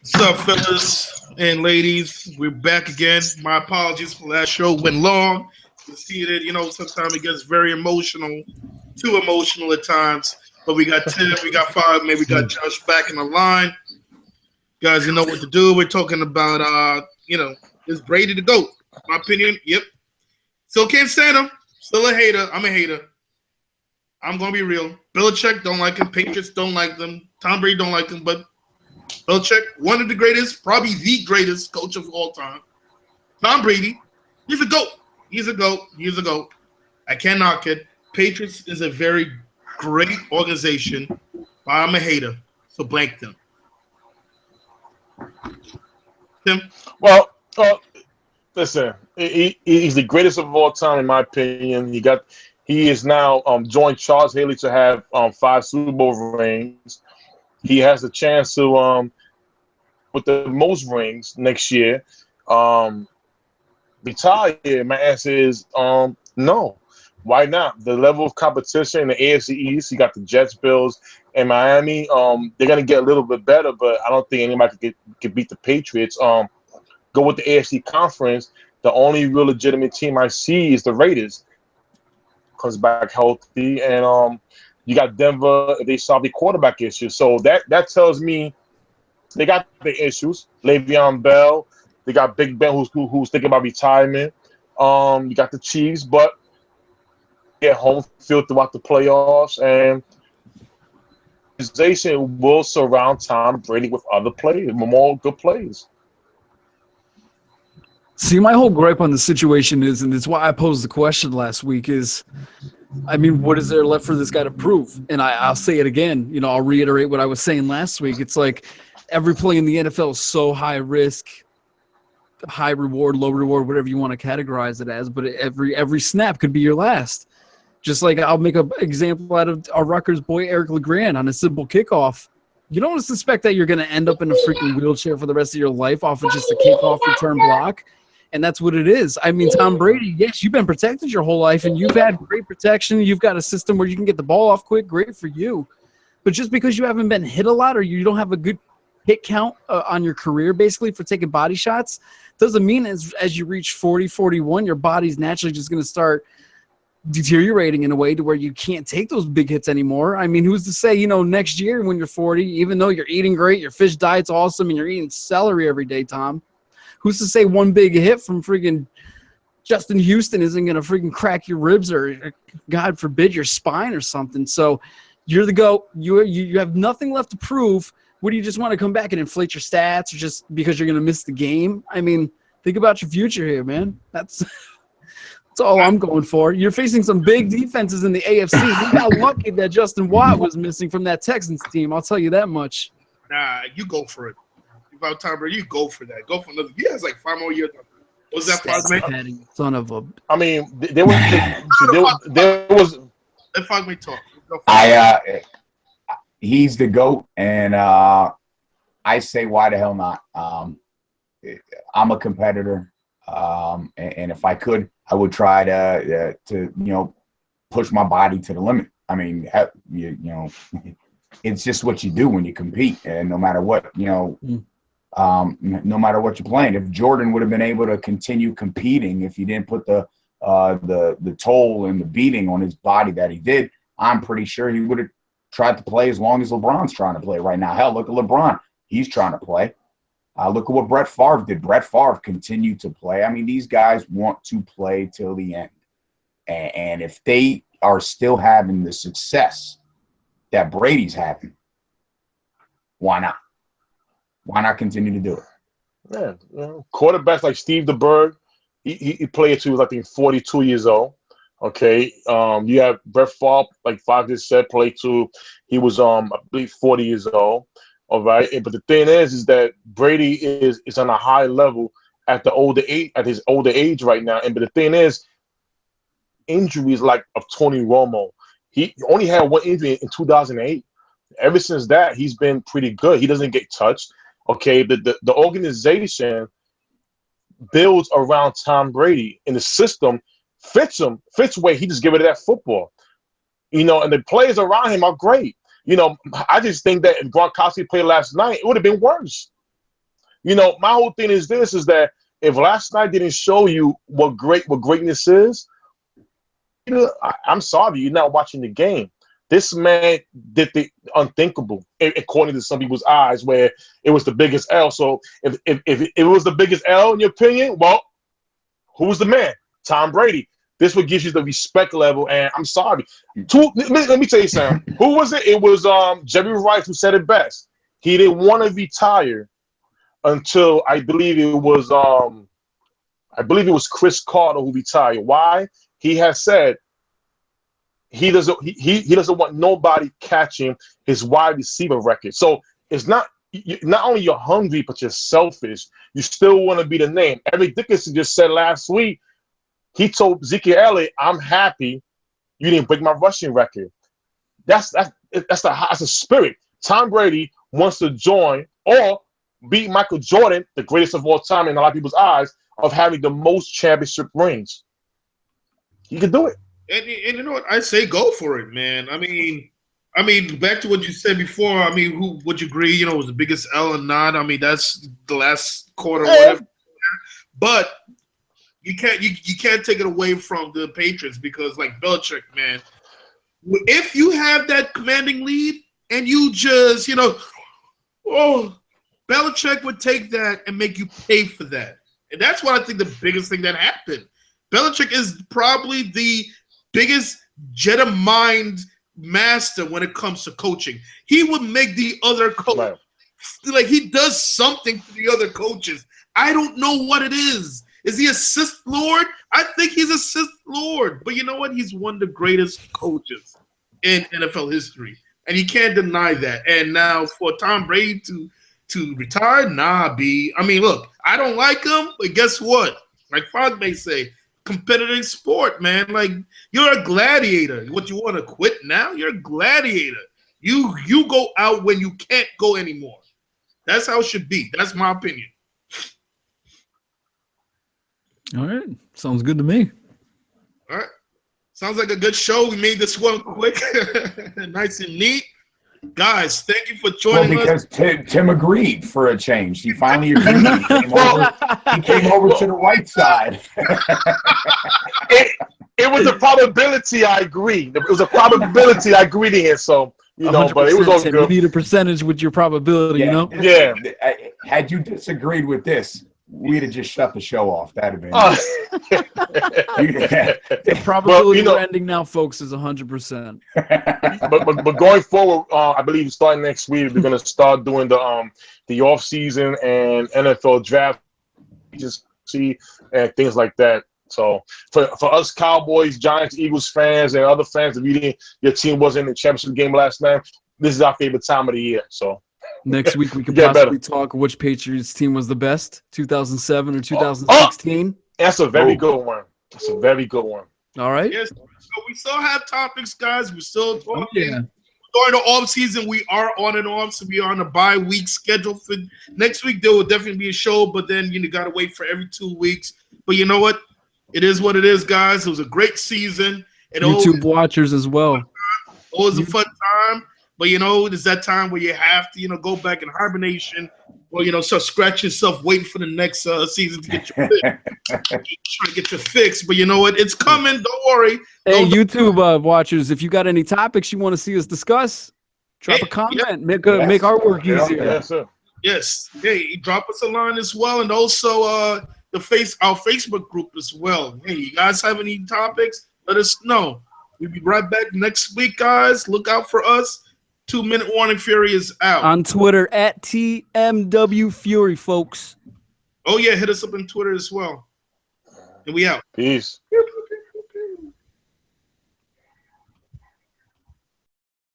What's up, fellas and ladies? We're back again. My apologies for last show went long. You see that, sometimes it gets very emotional, too emotional at times. But we got 10, we got 5, maybe we got Josh back in the line. Guys, you know what to do. We're talking about, is Brady the GOAT? My opinion, yep. Still can't stand him. Still a hater. I'm a hater. I'm going to be real. Belichick don't like him. Patriots don't like them. Tom Brady don't like him, but Belichick, one of the greatest, probably the greatest coach of all time. Tom Brady, he's a GOAT. He's a GOAT. He's a GOAT. I can't knock it. Patriots is a very great organization, but I'm a hater. So blank them. Tim? Well, listen, he's the greatest of all time, in my opinion. He is now joined Charles Haley to have 5 Super Bowl rings. He has the chance to, with the most rings next year, retire. My answer is no. Why not? The level of competition in the AFC East, you got the Jets, Bills, and Miami. They're gonna get a little bit better, but I don't think anybody could beat the Patriots. Go with the AFC conference. The only real legitimate team I see is the Raiders. Comes back healthy, and you got Denver. They solve the quarterback issue, so that tells me they got the issues. Le'Veon Bell. They got Big Ben, who's thinking about retirement. You got the Chiefs, but get home field throughout the playoffs, and the organization will surround Tom Brady with other players, more good players. See, my whole gripe on the situation is, and it's why I posed the question last week, is, I mean, what is there left for this guy to prove? And I'll say it again. I'll reiterate what I was saying last week. It's like every play in the NFL is so high risk, high reward, low reward, whatever you want to categorize it as, but every snap could be your last. Just like I'll make an example out of our Rutgers boy, Eric LeGrand, on a simple kickoff. You don't suspect that you're going to end up in a freaking wheelchair for the rest of your life off of just a kickoff return block. And that's what it is. I mean, Tom Brady, yes, you've been protected your whole life, and you've had great protection. You've got a system where you can get the ball off quick. Great for you. But just because you haven't been hit a lot or you don't have a good hit count on your career, basically, for taking body shots, doesn't mean as you reach 40, 41, your body's naturally just going to start deteriorating in a way to where you can't take those big hits anymore. I mean, who's to say, next year when you're 40, even though you're eating great, your fish diet's awesome, and you're eating celery every day, Tom, who's to say one big hit from freaking Justin Houston isn't going to freaking crack your ribs or, God forbid, your spine or something? So you're the GOAT. You have nothing left to prove. What do you just want to come back and inflate your stats or just because you're going to miss the game? I mean, think about your future here, man. That's all I'm going for. You're facing some big defenses in the AFC. You got lucky that Justin Watt was missing from that Texans team. I'll tell you that much. Nah, you go for it. About Tom Brady, you go for that. Go for another. He has like 5 more years. Was that 5 minutes? Son of a. I mean, there was. Let fuck me talk. He's the GOAT, and I say, why the hell not? I'm a competitor, and if I could, I would try to push my body to the limit. I mean, it's just what you do when you compete, and no matter what, no matter what you're playing. If Jordan would have been able to continue competing, if he didn't put the toll and the beating on his body that he did, I'm pretty sure he would have tried to play as long as LeBron's trying to play right now. Hell, look at LeBron. He's trying to play. Look at what Brett Favre did. Brett Favre continued to play. I mean, these guys want to play till the end. And if they are still having the success that Brady's having, why not? Why not continue to do it? Yeah, quarterbacks like Steve DeBerg, he played till he was, I think, 42 years old. Okay, you have Brett Favre, like Favre just said, played till he was, I believe, 40 years old. All right, but the thing is that Brady is on a high level at his older age right now. But the thing is, injuries like of Tony Romo, he only had one injury in 2008. Ever since that, he's been pretty good. He doesn't get touched. Okay, the organization builds around Tom Brady, and the system fits where he just give it that football. And the players around him are great. I just think that if Gronkowski played last night, it would have been worse. my whole thing is this: is that if last night didn't show you what greatness is, I'm sorry, you're not watching the game. This man did the unthinkable, according to some people's eyes, where it was the biggest L. So if it was the biggest L in your opinion, well, who's the man? Tom Brady. This what gives you the respect level. And I'm sorry. Let me tell you something. Who was it? It was Jerry Rice who said it best. He didn't want to retire until I believe it was Chris Carter who retired. Why? He has said he doesn't want nobody catching his wide receiver record. So it's not only you're hungry, but you're selfish. You still want to be the name. Eric Dickerson just said last week, he told Ezekiel Elliott, "I'm happy you didn't break my rushing record." That's a spirit. Tom Brady wants to join or beat Michael Jordan, the greatest of all time in a lot of people's eyes, of having the most championship rings. He can do it. And you know what? I say go for it, man. I mean, back to what you said before. I mean, who would you agree? Was the biggest L or not? I mean, that's the last quarter, whatever. But you can't take it away from the Patriots because, like Belichick, man, if you have that commanding lead and you just, Belichick would take that and make you pay for that. And that's what I think the biggest thing that happened. Belichick is probably the biggest Jedi mind master when it comes to coaching. He would make the other coach like he does something to the other coaches. I don't know what it is. Is he a Sith Lord? I think he's a Sith Lord. But you know what? He's one of the greatest coaches in NFL history. And you can't deny that. And now for Tom Brady to retire, B. I mean, look, I don't like him, but guess what? Like Fogg may say, competitive sport, man. Like, you're a gladiator. What, you want to quit now? You're a gladiator. You go out when you can't go anymore. That's how it should be. That's my opinion. All right. Sounds good to me. All right. Sounds like a good show. We made this one quick, nice and neat. Guys, thank you for joining us. Because Tim agreed for a change. He finally agreed. He came over to the right side. It was a probability I agreed. It was a probability I agreed in. So, but it was all good. You need a percentage with your probability, Yeah. Had you disagreed with this, we'd have just shut the show off. That'd have been the probability we're ending now, folks, is 100%. But going forward, I believe starting next week, we're gonna start doing the off season and NFL draft agency and things like that. So for us Cowboys, Giants, Eagles fans, and other fans, if your team wasn't in the championship game last night, this is our favorite time of the year. So. Next week we could possibly talk which Patriots team was the best, 2007 or 2016. That's a very good one. That's a very good one. All right. Yes. So we still have topics, guys. We're still talking. Yeah. During the off season, we are on and off, so we are on a bye week schedule for next week. There will definitely be a show, but then you gotta wait for every 2 weeks. But you know what? It is what it is, guys. It was a great season. And YouTube watchers as well. Always a fun time. But, it's that time where you have to, go back in hibernation or, start scratching yourself waiting for the next season to get your fix. Trying to get your fix. But you know what? It's coming. Don't worry. Hey, YouTube watchers, if you got any topics you want to see us discuss, drop a comment. Make our work easier. Yes, sir. Yes. Hey, drop us a line as well. And also our Facebook group as well. Hey, you guys have any topics? Let us know. We'll be right back next week, guys. Look out for us. 2-minute warning. Fury is out. On Twitter at TMW Fury, folks. Oh, yeah. Hit us up on Twitter as well. And we out. Peace.